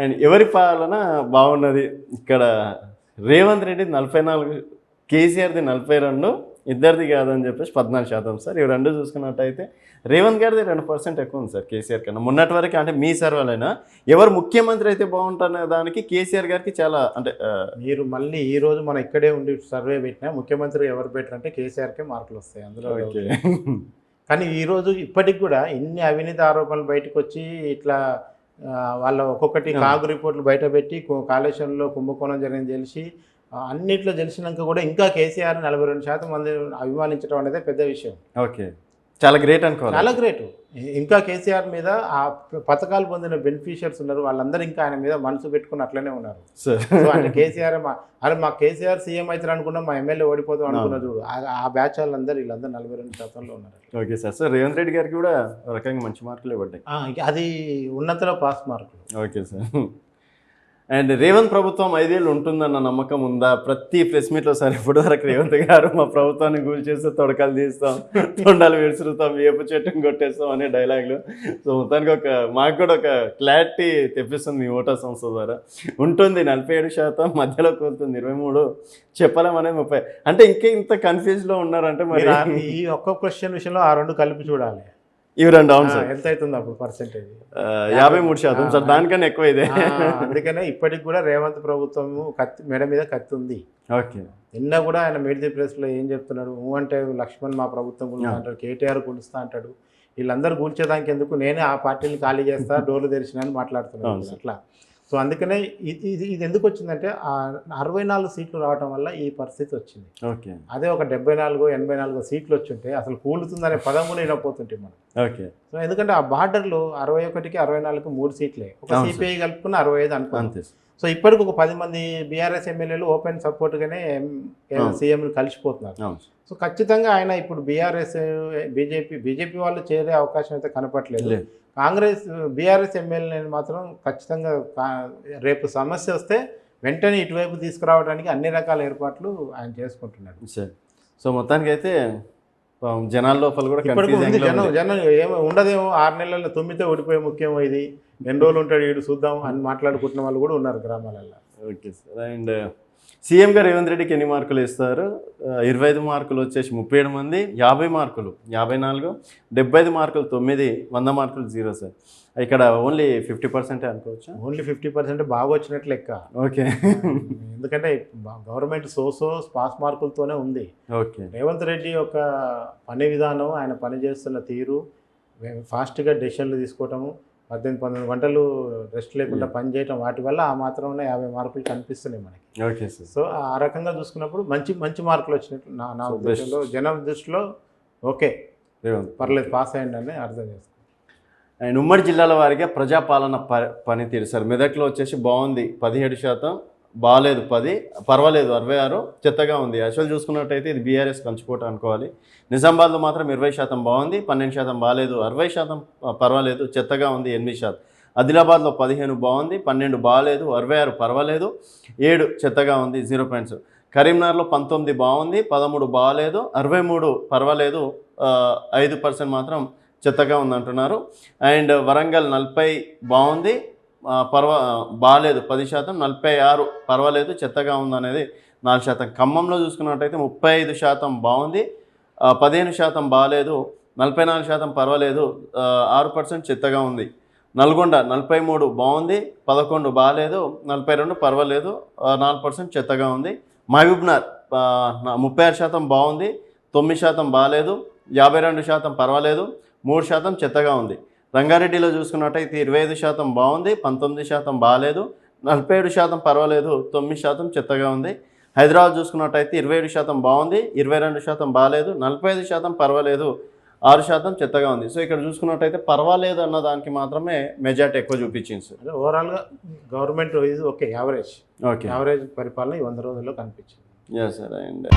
And ఎవరి పాలన బాగున్నది ఇక్కడ? రేవంత్ రెడ్డి 44, కేసీఆర్ది 42, ఇద్దరిది కాదని చెప్పేసి 14% సార్. ఇవి రెండు చూసుకున్నట్టయితే రేవంత్ గారిది 2% ఎక్కువ ఉంది సార్ కేసీఆర్ కన్నా. మొన్నటి వరకు అంటే మీ సర్వేలైనా ఎవరు ముఖ్యమంత్రి అయితే బాగుంటున్న దానికి కేసీఆర్ గారికి చాలా అంటే మీరు మళ్ళీ ఈ రోజు మనం ఇక్కడే ఉండి సర్వే పెట్టినా ముఖ్యమంత్రి ఎవరు బెటర్ అంటే కేసీఆర్కే మార్కులు వస్తాయి అందులో. కానీ ఈరోజు ఇప్పటికి కూడా ఇన్ని అవినీతి ఆరోపణలు బయటకు వచ్చి ఇట్లా వాళ్ళ ఒక్కొక్కటి కాగు రిపోర్ట్లు బయట పెట్టి కాళేశ్వరంలో కుంభకోణం జరిగింది తెలిసి అన్నిట్లో తెలిసినాక కూడా ఇంకా కేసీఆర్ 42% మంది అభిమానించడం అనేది పెద్ద విషయం. ఓకే, చాలా గ్రేట్ అనుకోవాలి, చాలా గ్రేట్. ఇంకా కేసీఆర్ మీద ఆ పథకాలు పొందిన బెనిఫిషియర్స్ ఉన్నారు, వాళ్ళందరూ ఇంకా ఆయన మీద మనసు పెట్టుకుని అట్లనే ఉన్నారు. సో ఆయన కేసీఆర్ అరే మా కేసీఆర్ సీఎం అవుతారు అనుకున్నాం, మా ఎమ్మెల్యే ఓడిపోతాం అనుకున్నారు. ఆ బ్యాచ్ వాళ్ళందరూ వీళ్ళందరూ 42%లో ఉన్నారు. Okay sir. Sir Revanth Reddy గారికి కూడా రకంగా మంచి మార్కులు పడ్డాయి, అది ఉన్నతలో పాస్ మార్కులు. Okay sir. అండ్ రేవంత్ ప్రభుత్వం 5 ఏళ్ళు ఉంటుందన్న నమ్మకం ఉందా? ప్రతి ప్రెస్ మీట్లో సార్ ఇప్పటి వరకు రేవంత్ గారు మా ప్రభుత్వాన్ని కూల్చేస్తే తొడకలు తీస్తాం, తొండాలు విడుచుతాం, వేపు చెట్టుని కొట్టేస్తాం అనే డైలాగులు. సో మొత్తానికి మాకు కూడా ఒక క్లారిటీ తెప్పిస్తుంది మీ ఓటర్ సంస్థ ద్వారా. ఉంటుంది 47%, మధ్యలో కోరుతుంది 23, చెప్పలేమనేది 30. అంటే ఇంత కన్ఫ్యూజ్లో ఉన్నారంటే మరి ఈ ఒక్క క్వశ్చన్ విషయంలో ఆ రెండు కలిపి చూడాలి. ఇవి రెండు అవును సార్. ఎంత అవుతుంది అప్పుడు పర్సెంటేజ్? 53% సార్, దానికన్నా ఎక్కువ ఇదే. అందుకనే ఇప్పటికి కూడా రేవంత్ ప్రభుత్వము మెడ మీద కత్తి ఉంది. ఓకే, నిన్న కూడా ఆయన మీడియా ప్రెస్లో ఏం చెప్తున్నాడు అంటే లక్ష్మణ్ మా ప్రభుత్వం కూలుస్తా అంటాడు, కేటీఆర్ కూలుస్తా అంటాడు, వీళ్ళందరూ కూల్చేదానికి ఎందుకు, నేనే ఆ పార్టీని ఖాళీ చేస్తా, డోర్లు తెరిచిన అని మాట్లాడుతున్నాడు అట్లా. సో అందుకనే ఇది ఎందుకు వచ్చిందంటే 64 సీట్లు రావడం వల్ల ఈ పరిస్థితి వచ్చింది. ఓకే, అదే ఒక 74, 84 సీట్లు వచ్చుంటే అసలు కూలుతుందనే పదం కూడా వినపోతుంటే మనం. ఓకే, సో ఎందుకంటే ఆ బార్డర్లో 61కి 64కి 3 సీట్లే, ఒక సిపిఐ కలుపుకున్న 65 అనుకుంటే. సో ఇప్పటికి ఒక 10 మంది బీఆర్ఎస్ ఎమ్మెల్యేలు ఓపెన్ సపోర్ట్గానే సీఎంలు కలిసిపోతున్నారు. సో ఖచ్చితంగా ఆయన ఇప్పుడు బీఆర్ఎస్ బీజేపీ వాళ్ళు చేరే అవకాశం అయితే కనపట్లేదు. కాంగ్రెస్ బీఆర్ఎస్ ఎమ్మెల్యేని మాత్రం ఖచ్చితంగా రేపు సమస్య వస్తే వెంటనే ఇటువైపు తీసుకురావడానికి అన్ని రకాల ఏర్పాట్లు ఆయన చేసుకుంటున్నాడు. సో మొత్తానికి అయితే జనాల లోపల కూడా జనం ఏమో ఉండదేమో, 6 నెలల్లో 9తో ఓడిపోయే ముఖ్యమో, ఇది ఎన్ని రోజులు ఉంటాడు వీడు చూద్దాం అని మాట్లాడుకుంటున్న వాళ్ళు కూడా ఉన్నారు గ్రామాలలో. Okay sir. అండ్ సీఎం గారు రేవంత్ రెడ్డికి ఎన్ని మార్కులు ఇస్తారు? 25 మార్కులు వచ్చేసి 37 మంది, 50 మార్కులు 54, 75 మార్కులు 9, 100 మార్కులు 0 సార్. ఇక్కడ ఓన్లీ 50% అనుకోవచ్చు. ఓన్లీ 50% బాగా వచ్చినట్లు లెక్క. ఓకే, ఎందుకంటే గవర్నమెంట్ పాస్ మార్కులతోనే ఉంది. ఓకే, రేవంత్ రెడ్డి యొక్క పని విధానం, ఆయన పని చేస్తున్న తీరు, ఫాస్ట్గా డెసిషన్లు తీసుకోవటము, 18-19 గంటలు రెస్ట్ లేకుండా పని చేయటం, వాటి వల్ల ఆ మాత్రం 50 మార్కులు కనిపిస్తున్నాయి మనకి. Okay sir. సో ఆ రకంగా చూసుకున్నప్పుడు మంచి మార్కులు వచ్చినట్లు నా ఉద్దేశంలో, జనం దృష్టిలో ఓకే పర్లేదు పాస్ అయ్యండి అని అర్థం చేస్తాను. అండ్ ఉమ్మడి జిల్లాల వారిగా ప్రజాపాలన పనితీరు సార్. మెదక్లో వచ్చేసి బాగుంది 17%, బాగాలేదు 10, పర్వాలేదు 66, చెత్తగా ఉంది. యాక్చువల్ చూసుకున్నట్టయితే ఇది బీఆర్ఎస్ కంచుకోట అనుకోవాలి. నిజామాబాద్లో మాత్రం 20% బాగుంది, 12% బాగాలేదు, 60% పర్వాలేదు, చెత్తగా ఉంది 8%. ఆదిలాబాద్లో 15 బాగుంది, 12 బాగాలేదు, 66 పర్వాలేదు, 7 చెత్తగా ఉంది 0 పాయింట్స్. కరీంనగర్లో 19 బాగుంది, 13 బాగాలేదు, 63 పర్వాలేదు, 5% మాత్రం చెత్తగా ఉందంటున్నారు. అండ్ వరంగల్ 40 బాగుంది, బాగాలేదు 10%, 46 పర్వాలేదు, చెత్తగా ఉందనేది 4%. ఖమ్మంలో చూసుకున్నట్టయితే 35% బాగుంది, 15% బాగాలేదు, 44% పర్వాలేదు, 6% చెత్తగా ఉంది. నల్గొండ 43 బాగుంది, 11 బాగాలేదు, 42 పర్వాలేదు, 4% చెత్తగా ఉంది. మహబూబ్నగర్ 36% బాగుంది, 9% బాగాలేదు, 52% పర్వాలేదు, 3% చెత్తగా ఉంది. రంగారెడ్డిలో చూసుకున్నట్టయితే 25% బాగుంది, 19% బాగాలేదు, 47% పర్వాలేదు, 9% చెత్తగా ఉంది. హైదరాబాద్ చూసుకున్నట్టయితే 27% బాగుంది, 22% బాగాలేదు, 45% పర్వాలేదు, 6% చెత్తగా ఉంది. సో ఇక్కడ చూసుకున్నట్టయితే పర్వాలేదు అన్న దానికి మాత్రమే మెజార్టీ ఎక్కువ చూపించింది సార్. ఓవరాల్గా గవర్నమెంట్ ఓకే యావరేజ్ పరిపాలన 100 రోజుల్లో కనిపించింది. Yes sir. అండ్